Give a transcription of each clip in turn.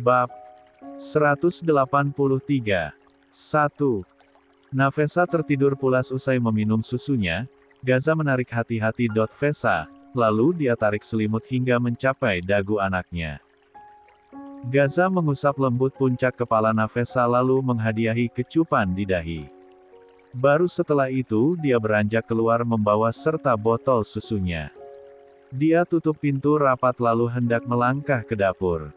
Bab 183. 1. Nafesa tertidur pulas usai meminum susunya. Gaza menarik hati-hati Vesa, lalu dia tarik selimut hingga mencapai dagu anaknya. Gaza mengusap lembut puncak kepala Nafesa lalu menghadiahi kecupan di dahi. Baru setelah itu dia beranjak keluar membawa serta botol susunya. Dia tutup pintu rapat lalu hendak melangkah ke dapur.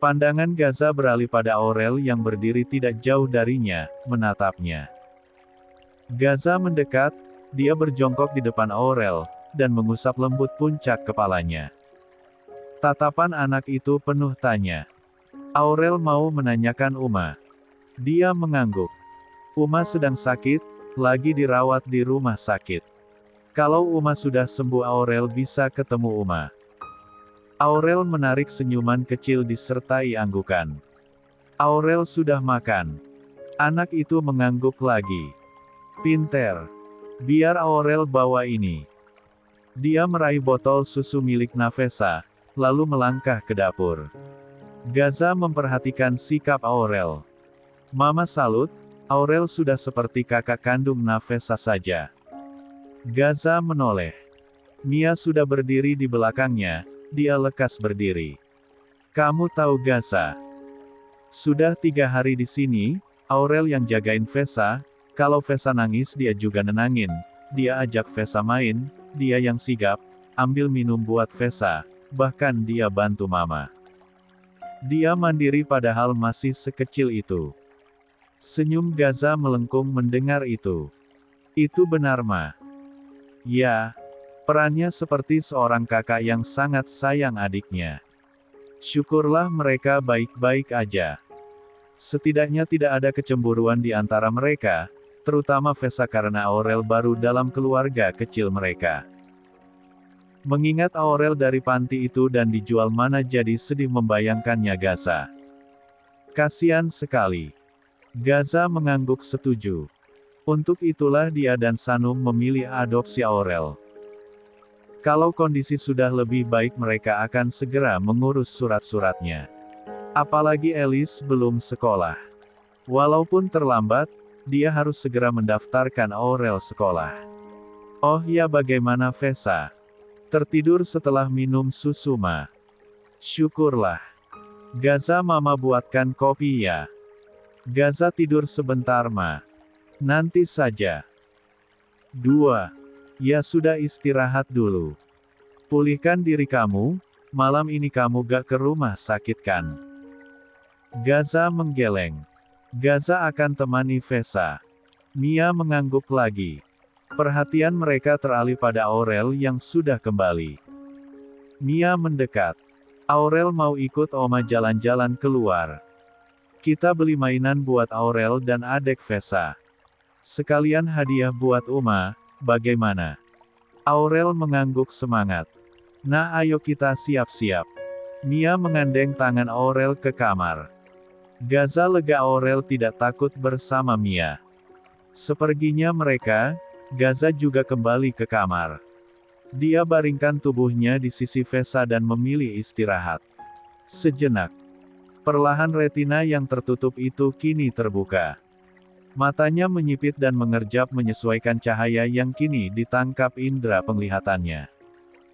Pandangan Gaza beralih pada Aurel yang berdiri tidak jauh darinya, menatapnya. Gaza mendekat, dia berjongkok di depan Aurel, dan mengusap lembut puncak kepalanya. Tatapan anak itu penuh tanya. Aurel mau menanyakan Uma. Dia mengangguk. Uma sedang sakit, lagi dirawat di rumah sakit. Kalau Uma sudah sembuh Aurel bisa ketemu Uma. Aurel menarik senyuman kecil disertai anggukan. Aurel sudah makan. Anak itu mengangguk lagi. Pinter. Biar Aurel bawa ini. Dia meraih botol susu milik Nafesa, lalu melangkah ke dapur. Gaza memperhatikan sikap Aurel. Mama salut, Aurel sudah seperti kakak kandung Nafesa saja. Gaza menoleh. Mia sudah berdiri di belakangnya, dia lekas berdiri. Kamu tahu Gaza? Sudah 3 hari di sini, Aurel yang jagain Vesa, kalau Vesa nangis dia juga nenangin, dia ajak Vesa main, dia yang sigap, ambil minum buat Vesa, bahkan dia bantu mama. Dia mandiri padahal masih sekecil itu. Senyum Gaza melengkung mendengar itu. Itu benar Ma. Ya, perannya seperti seorang kakak yang sangat sayang adiknya. Syukurlah mereka baik-baik aja. Setidaknya tidak ada kecemburuan di antara mereka, terutama Vesa karena Aurel baru dalam keluarga kecil mereka. Mengingat Aurel dari panti itu dan dijual mana jadi sedih membayangkannya Gaza. Kasian sekali. Gaza mengangguk setuju. Untuk itulah dia dan Sanum memilih adopsi Aurel. Kalau kondisi sudah lebih baik mereka akan segera mengurus surat-suratnya. Apalagi Elis belum sekolah. Walaupun terlambat, dia harus segera mendaftarkan Aurel sekolah. Oh ya bagaimana Vesa? Tertidur setelah minum susu Ma. Syukurlah. Gaza mama buatkan kopi ya. Gaza tidur sebentar Ma. Nanti saja. 2. Ya sudah istirahat dulu. Pulihkan diri kamu, malam ini kamu gak ke rumah sakit kan? Gaza menggeleng. Gaza akan temani Vesa. Mia mengangguk lagi. Perhatian mereka teralih pada Aurel yang sudah kembali. Mia mendekat. Aurel mau ikut Oma jalan-jalan keluar. Kita beli mainan buat Aurel dan adek Vesa. Sekalian hadiah buat Uma, bagaimana? Aurel mengangguk semangat. Nah ayo kita siap-siap. Mia mengandeng tangan Aurel ke kamar. Gaza lega Aurel tidak takut bersama Mia. Seperginya mereka, Gaza juga kembali ke kamar. Dia baringkan tubuhnya di sisi Vesa dan memilih istirahat. Sejenak. Perlahan retina yang tertutup itu kini terbuka. Matanya menyipit dan mengerjap menyesuaikan cahaya yang kini ditangkap indera penglihatannya.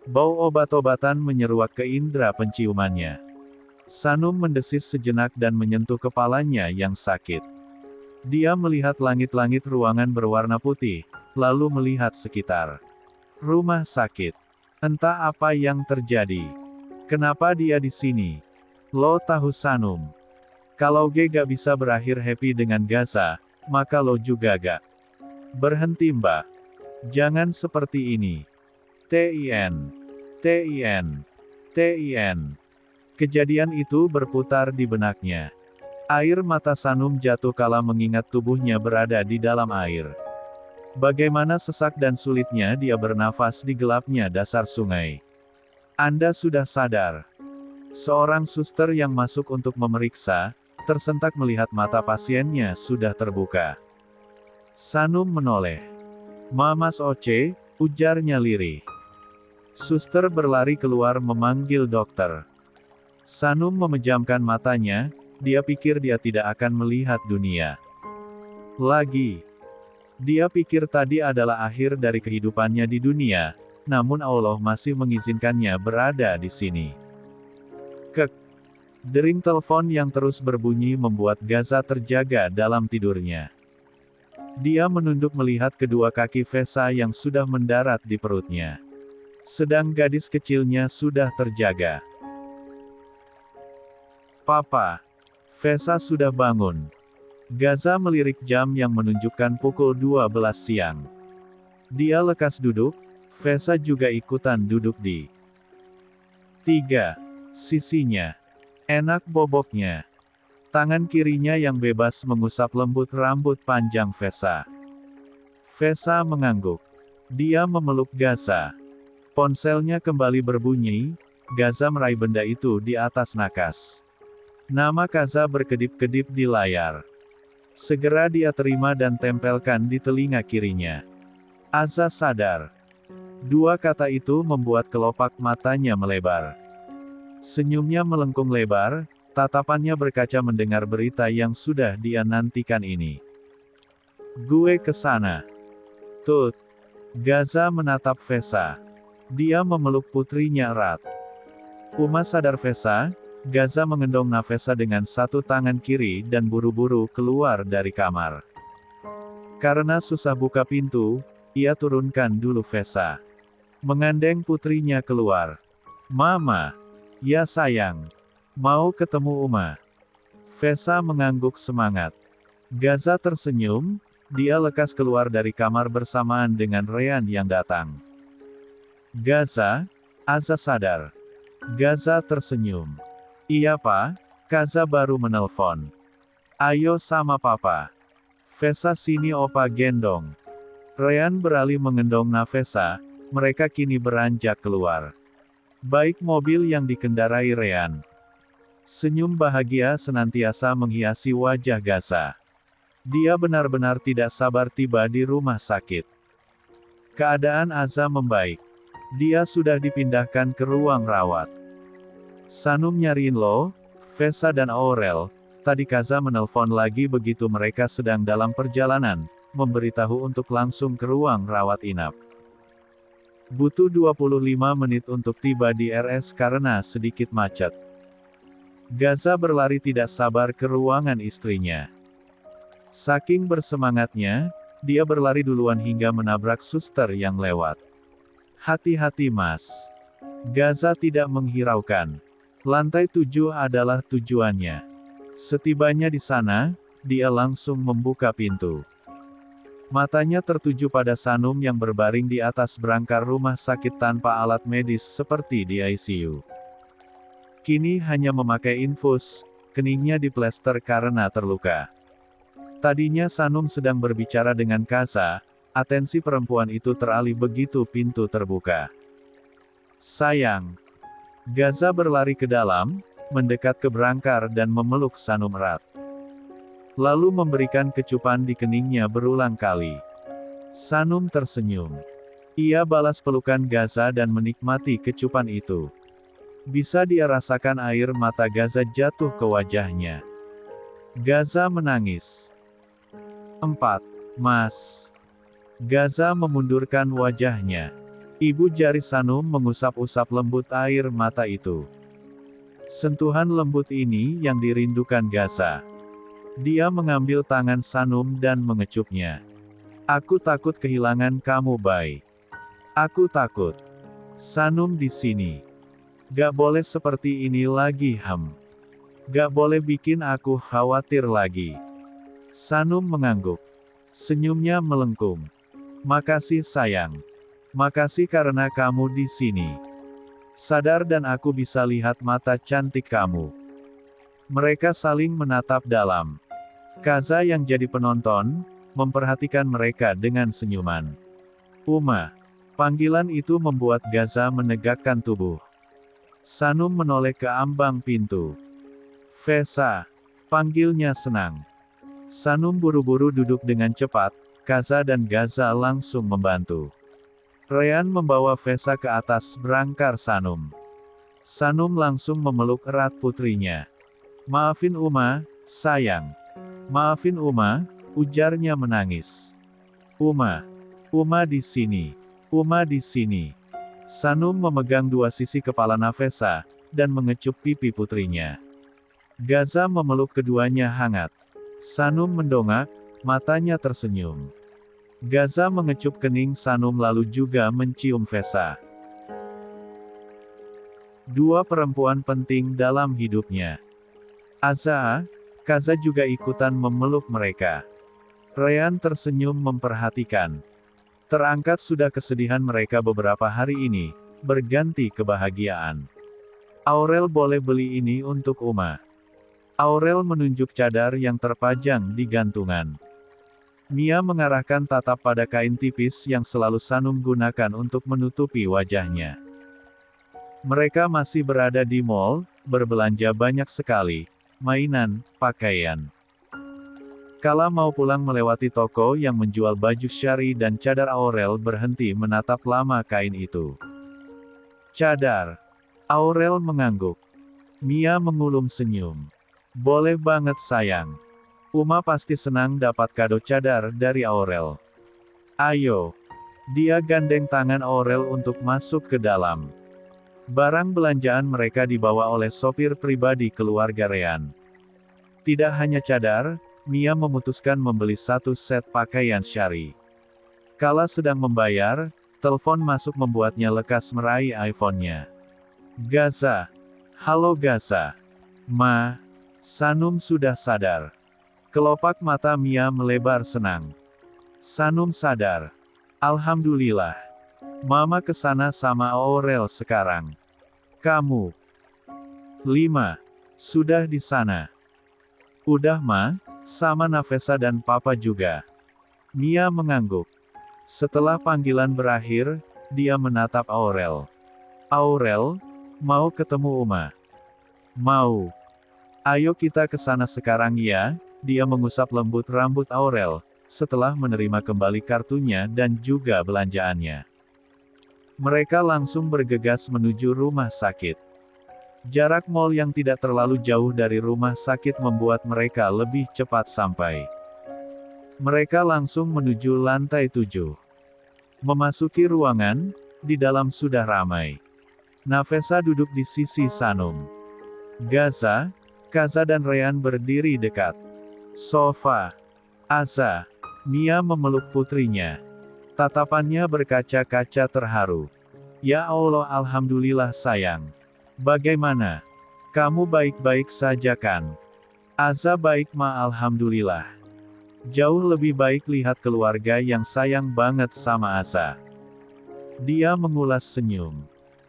Bau obat-obatan menyeruak ke indera penciumannya. Sanum mendesis sejenak dan menyentuh kepalanya yang sakit. Dia melihat langit-langit ruangan berwarna putih, lalu melihat sekitar. Rumah sakit. Entah apa yang terjadi. Kenapa dia di sini? Lo tahu Sanum. Kalau G gak bisa berakhir happy dengan Gaza, maka lo juga gak. Berhenti Mbak. Jangan seperti ini. Tin. Tin. Tin. Kejadian itu berputar di benaknya. Air mata Sanum jatuh kala mengingat tubuhnya berada di dalam air. Bagaimana sesak dan sulitnya dia bernafas di gelapnya dasar sungai. Anda sudah sadar. Seorang suster yang masuk untuk memeriksa, tersentak melihat mata pasiennya sudah terbuka. Sanum menoleh. Mas Oce, ujarnya lirih. Suster berlari keluar memanggil dokter. Sanum memejamkan matanya, dia pikir dia tidak akan melihat dunia lagi. Dia pikir tadi adalah akhir dari kehidupannya di dunia, namun Allah masih mengizinkannya berada di sini. Kek. Dering telepon yang terus berbunyi membuat Gaza terjaga dalam tidurnya. Dia menunduk melihat kedua kaki Vesa yang sudah mendarat di perutnya. Sedang gadis kecilnya sudah terjaga. Papa. Vesa sudah bangun. Gaza melirik jam yang menunjukkan pukul 12 siang. Dia lekas duduk, Vesa juga ikutan duduk di 3 sisinya. Enak boboknya. Tangan kirinya yang bebas mengusap lembut rambut panjang Vesa. Vesa mengangguk. Dia memeluk Gaza. Ponselnya kembali berbunyi, Gaza meraih benda itu di atas nakas. Nama Gaza berkedip-kedip di layar. Segera dia terima dan tempelkan di telinga kirinya. Aza sadar. Dua kata itu membuat kelopak matanya melebar. Senyumnya melengkung lebar, tatapannya berkaca mendengar berita yang sudah dia nantikan ini. Gue kesana. Tut. Gaza menatap Vesa. Dia memeluk putrinya erat. Uma sadar Vesa. Gaza mengendong Nafesa dengan satu tangan kiri dan buru-buru keluar dari kamar. Karena susah buka pintu, ia turunkan dulu Vesa. Mengandeng putrinya keluar. Mama. Ya sayang. Mau ketemu Uma. Vesa mengangguk semangat. Gaza tersenyum, dia lekas keluar dari kamar bersamaan dengan Rean yang datang. Gaza. Aza sadar. Gaza tersenyum. Iya Pak, Gaza baru menelpon. Ayo sama Papa. Vesa sini Opa gendong. Rean beralih mengendong Nafesa, mereka kini beranjak keluar. Baik mobil yang dikendarai Rean. Senyum bahagia senantiasa menghiasi wajah Gaza. Dia benar-benar tidak sabar tiba di rumah sakit. Keadaan Aza membaik. Dia sudah dipindahkan ke ruang rawat. Sanum nyariin lo, Vesa dan Aurel, tadi Gaza menelpon lagi begitu mereka sedang dalam perjalanan, memberitahu untuk langsung ke ruang rawat inap. Butuh 25 menit untuk tiba di RS karena sedikit macet. Gaza berlari tidak sabar ke ruangan istrinya. Saking bersemangatnya, dia berlari duluan hingga menabrak suster yang lewat. Hati-hati Mas. Gaza tidak menghiraukan. Lantai 7 adalah tujuannya. Setibanya di sana, dia langsung membuka pintu. Matanya tertuju pada Sanum yang berbaring di atas berangkar rumah sakit tanpa alat medis seperti di ICU. Kini hanya memakai infus, keningnya diplester karena terluka. Tadinya Sanum sedang berbicara dengan Gaza, atensi perempuan itu teralih begitu pintu terbuka. Sayang. Gaza berlari ke dalam, mendekat ke berangkar dan memeluk Sanum erat. Lalu memberikan kecupan di keningnya berulang kali. Sanum tersenyum. Ia balas pelukan Gaza dan menikmati kecupan itu. Bisa dia rasakan air mata Gaza jatuh ke wajahnya. Gaza menangis. 4. Mas. Gaza memundurkan wajahnya. Ibu jari Sanum mengusap-usap lembut air mata itu. Sentuhan lembut ini yang dirindukan Gaza. Dia mengambil tangan Sanum dan mengecupnya. Aku takut kehilangan kamu, Bay. Aku takut. Sanum di sini. Gak boleh seperti ini lagi, Gak boleh bikin aku khawatir lagi. Sanum mengangguk. Senyumnya melengkung. Makasih sayang. Makasih karena kamu di sini. Sadar dan aku bisa lihat mata cantik kamu. Mereka saling menatap dalam. Gaza yang jadi penonton, memperhatikan mereka dengan senyuman. Uma. Panggilan itu membuat Gaza menegakkan tubuh. Sanum menoleh ke ambang pintu. Vesa. Panggilnya senang. Sanum buru-buru duduk dengan cepat, Gaza dan Gaza langsung membantu. Rean membawa Vesa ke atas berangkar Sanum. Sanum langsung memeluk erat putrinya. Maafin Uma, sayang. Maafin Uma, ujarnya menangis. Uma di sini. Uma di sini. Sanum memegang dua sisi kepala Nafesa, dan mengecup pipi putrinya. Gaza memeluk keduanya hangat. Sanum mendongak, matanya tersenyum. Gaza mengecup kening Sanum lalu juga mencium Fesa. Dua perempuan penting dalam hidupnya. Kaza juga ikutan memeluk mereka. Ryan tersenyum memperhatikan. Terangkat sudah kesedihan mereka beberapa hari ini, berganti kebahagiaan. Aurel boleh beli ini untuk Uma. Aurel menunjuk cadar yang terpajang di gantungan. Mia mengarahkan tatap pada kain tipis yang selalu Sanum gunakan untuk menutupi wajahnya. Mereka masih berada di mall, berbelanja banyak sekali, mainan, pakaian. Kala mau pulang melewati toko yang menjual baju syari dan cadar, Aurel berhenti menatap lama kain itu. Cadar. Aurel mengangguk. Mia mengulum senyum. Boleh banget sayang. Uma pasti senang dapat kado cadar dari Aurel. Ayo. Dia gandeng tangan Aurel untuk masuk ke dalam. Barang belanjaan mereka dibawa oleh sopir pribadi keluarga Ryan. Tidak hanya cadar, Mia memutuskan membeli satu set pakaian syari. Kala sedang membayar, telepon masuk membuatnya lekas meraih iPhone-nya. Gaza. Halo Gaza. Ma. Sanum sudah sadar. Kelopak mata Mia melebar senang. Sanum sadar. Alhamdulillah. Mama kesana sama Aurel sekarang. Kamu. 5. Sudah di sana. Udah Ma, sama Nafesa dan Papa juga. Mia mengangguk. Setelah panggilan berakhir, dia menatap Aurel. Aurel, mau ketemu Uma? Mau. Ayo kita ke sana sekarang ya, dia mengusap lembut rambut Aurel, setelah menerima kembali kartunya dan juga belanjaannya. Mereka langsung bergegas menuju rumah sakit. Jarak mall yang tidak terlalu jauh dari rumah sakit membuat mereka lebih cepat sampai. Mereka langsung menuju lantai 7. Memasuki ruangan, di dalam sudah ramai. Nafesa duduk di sisi Sanum. Gaza, Kaza dan Ryan berdiri dekat. Sofa. Mia memeluk putrinya. Tatapannya berkaca-kaca terharu. Ya Allah, alhamdulillah sayang. Bagaimana? Kamu baik-baik saja kan? Baik Ma, alhamdulillah. Jauh lebih baik lihat keluarga yang sayang banget sama Aza. Dia mengulas senyum.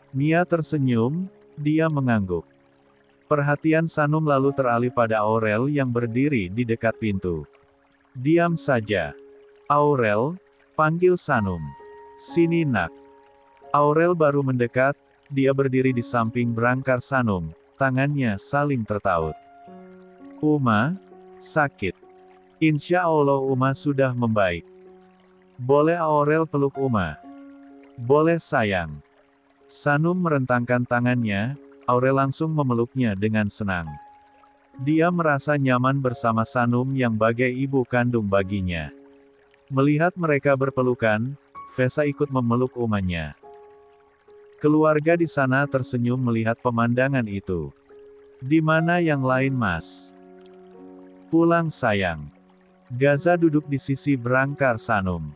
Mia tersenyum, dia mengangguk. Perhatian Sanum lalu teralih pada Aurel yang berdiri di dekat pintu. Diam saja. Aurel, panggil Sanum. Sini nak. Aurel baru mendekat, dia berdiri di samping berangkar Sanum, tangannya saling tertaut. Uma, sakit. Insya Allah Uma sudah membaik. Boleh Aurel peluk Uma? Boleh sayang. Sanum merentangkan tangannya, Aurel langsung memeluknya dengan senang. Dia merasa nyaman bersama Sanum yang bagai ibu kandung baginya. Melihat mereka berpelukan, Fesa ikut memeluk Umanya. Keluarga di sana tersenyum melihat pemandangan itu. Di mana yang lain Mas? Pulang sayang. Gaza duduk di sisi berangkar Sanum.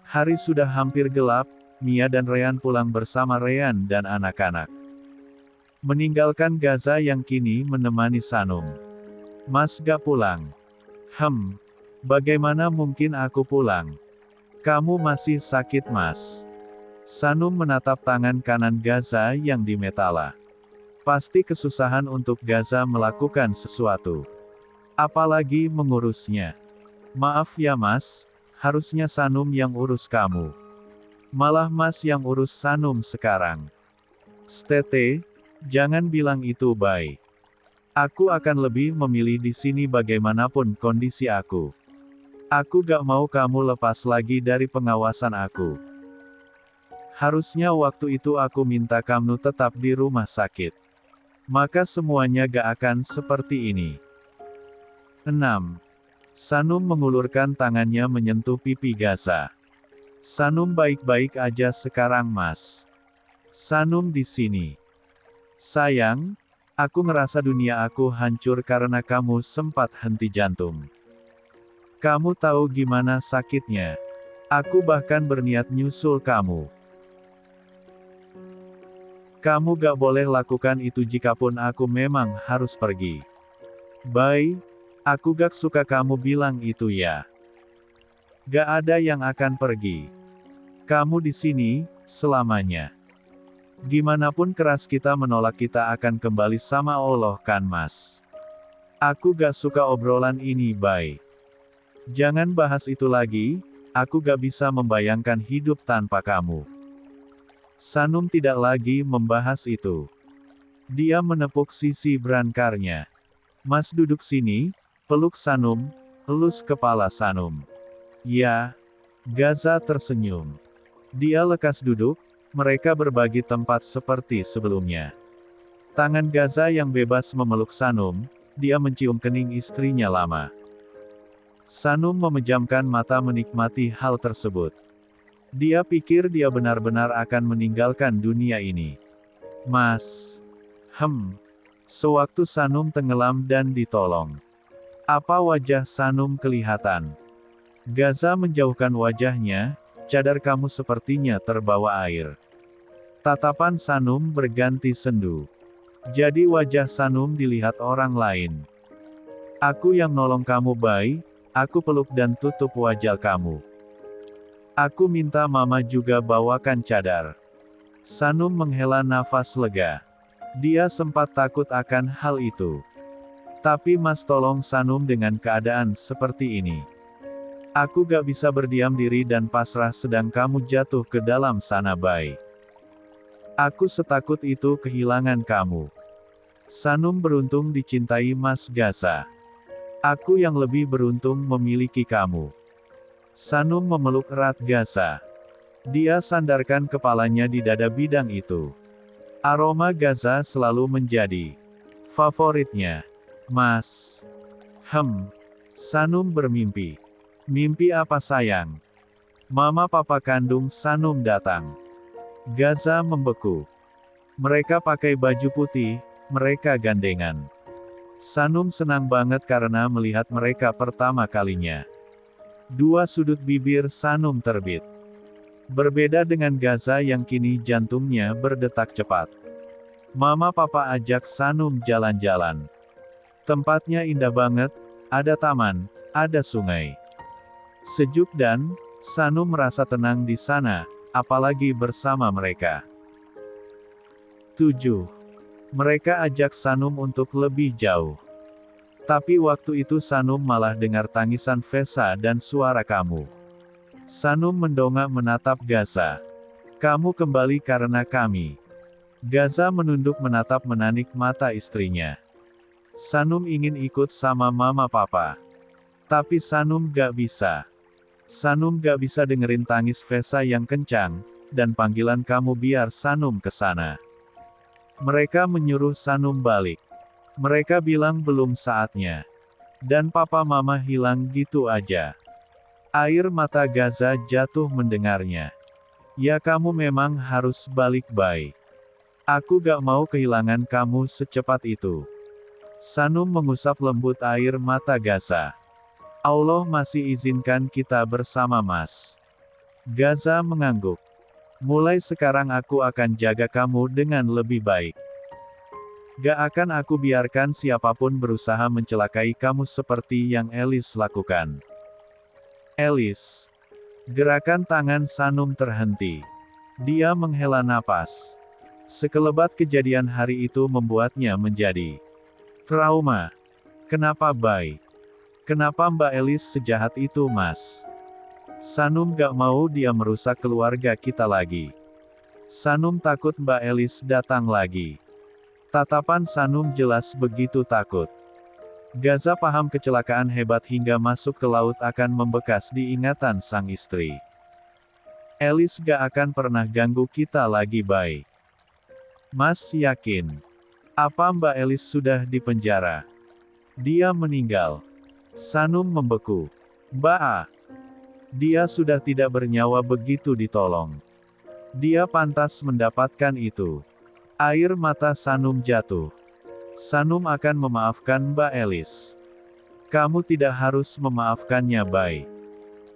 Hari sudah hampir gelap, Mia dan Ryan pulang bersama Ryan dan anak-anak. Meninggalkan Gaza yang kini menemani Sanum. Mas gak pulang? Bagaimana mungkin aku pulang? Kamu masih sakit Mas. Sanum menatap tangan kanan Gaza yang dimetala. Pasti kesusahan untuk Gaza melakukan sesuatu. Apalagi mengurusnya. Maaf ya Mas, harusnya Sanum yang urus kamu. Malah Mas yang urus Sanum sekarang. Stete, jangan bilang itu Bay. Aku akan lebih memilih di sini bagaimanapun kondisi aku. Aku gak mau kamu lepas lagi dari pengawasan aku. Harusnya waktu itu aku minta kamu tetap di rumah sakit. Maka semuanya gak akan seperti ini. 6. Sanum mengulurkan tangannya menyentuh pipi Gaza. Sanum baik-baik aja sekarang mas. Sanum di sini. Sayang, aku ngerasa dunia aku hancur karena kamu sempat henti jantung. Kamu tahu gimana sakitnya? Aku bahkan berniat nyusul kamu. Kamu gak boleh lakukan itu jikapun aku memang harus pergi. Bye, aku gak suka kamu bilang itu ya. Gak ada yang akan pergi. Kamu di sini, selamanya. Gimanapun keras kita menolak kita akan kembali sama Allah kan mas. Aku gak suka obrolan ini bye. Jangan bahas itu lagi, aku gak bisa membayangkan hidup tanpa kamu. Sanum tidak lagi membahas itu. Dia menepuk sisi brankarnya. Mas duduk sini, peluk Sanum, elus kepala Sanum. Ya. Gaza tersenyum. Dia lekas duduk, mereka berbagi tempat seperti sebelumnya. Tangan Gaza yang bebas memeluk Sanum, dia mencium kening istrinya lama. Sanum memejamkan mata menikmati hal tersebut. Dia pikir dia benar-benar akan meninggalkan dunia ini. Mas. Sewaktu Sanum tenggelam dan ditolong. Apa wajah Sanum kelihatan? Gaza menjauhkan wajahnya, cadar kamu sepertinya terbawa air. Tatapan Sanum berganti sendu. Jadi wajah Sanum dilihat orang lain. Aku yang nolong kamu Bay, aku peluk dan tutup wajah kamu. Aku minta mama juga bawakan cadar. Sanum menghela nafas lega. Dia sempat takut akan hal itu. Tapi mas tolong Sanum dengan keadaan seperti ini. Aku gak bisa berdiam diri dan pasrah sedang kamu jatuh ke dalam sana Bay. Aku setakut itu kehilangan kamu. Sanum beruntung dicintai Mas Gaza. Aku yang lebih beruntung memiliki kamu. Sanum memeluk erat Gaza. Dia sandarkan kepalanya di dada bidang itu. Aroma Gaza selalu menjadi favoritnya. Mas. Sanum bermimpi. Mimpi apa sayang? Mama papa kandung Sanum datang. Gaza membeku. Mereka pakai baju putih, mereka gandengan. Sanum senang banget karena melihat mereka pertama kalinya. Dua sudut bibir Sanum terbit. Berbeda dengan Gaza yang kini jantungnya berdetak cepat. Mama papa ajak Sanum jalan-jalan. Tempatnya indah banget, ada taman, ada sungai. Sejuk dan, Sanum merasa tenang di sana, apalagi bersama mereka. 7. Mereka ajak Sanum untuk lebih jauh. Tapi waktu itu Sanum malah dengar tangisan Vesa dan suara kamu. Sanum mendongak menatap Gaza. Kamu kembali karena kami. Gaza menunduk menatap menanik mata istrinya. Sanum ingin ikut sama mama papa. Tapi Sanum gak bisa. Sanum gak bisa dengerin tangis Vesa yang kencang, dan panggilan kamu biar Sanum ke sana. Mereka menyuruh Sanum balik. Mereka bilang belum saatnya. Dan papa mama hilang gitu aja. Air mata Gaza jatuh mendengarnya. Ya kamu memang harus balik Bay. Aku gak mau kehilangan kamu secepat itu. Sanum mengusap lembut air mata Gaza. Allah masih izinkan kita bersama mas. Gaza mengangguk. Mulai sekarang aku akan jaga kamu dengan lebih baik. Gak akan aku biarkan siapapun berusaha mencelakai kamu seperti yang Elis lakukan. Elis. Gerakan tangan Sanum terhenti. Dia menghela napas. Sekelebat kejadian hari itu membuatnya menjadi trauma. Kenapa Bay? Kenapa Mbak Elis sejahat itu mas? Sanum gak mau dia merusak keluarga kita lagi. Sanum takut Mbak Elis datang lagi. Tatapan Sanum jelas begitu takut. Gaza paham kecelakaan hebat hingga masuk ke laut akan membekas di ingatan sang istri. Elis gak akan pernah ganggu kita lagi Bay. Mas yakin? Apa Mbak Elis sudah di penjara? Dia meninggal. Sanum membeku. Mbak, dia sudah tidak bernyawa begitu ditolong. Dia pantas mendapatkan itu. Air mata Sanum jatuh. Sanum akan memaafkan Mbak Elis. Kamu tidak harus memaafkannya Bay.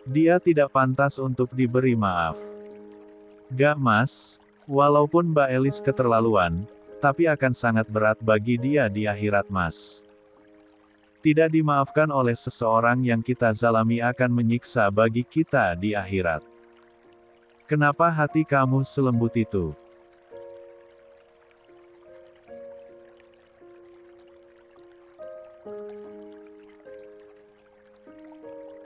Dia tidak pantas untuk diberi maaf. Gak Mas, walaupun Mbak Elis keterlaluan, tapi akan sangat berat bagi dia di akhirat Mas. Tidak dimaafkan oleh seseorang yang kita zalimi akan menyiksa bagi kita di akhirat. Kenapa hati kamu selembut itu?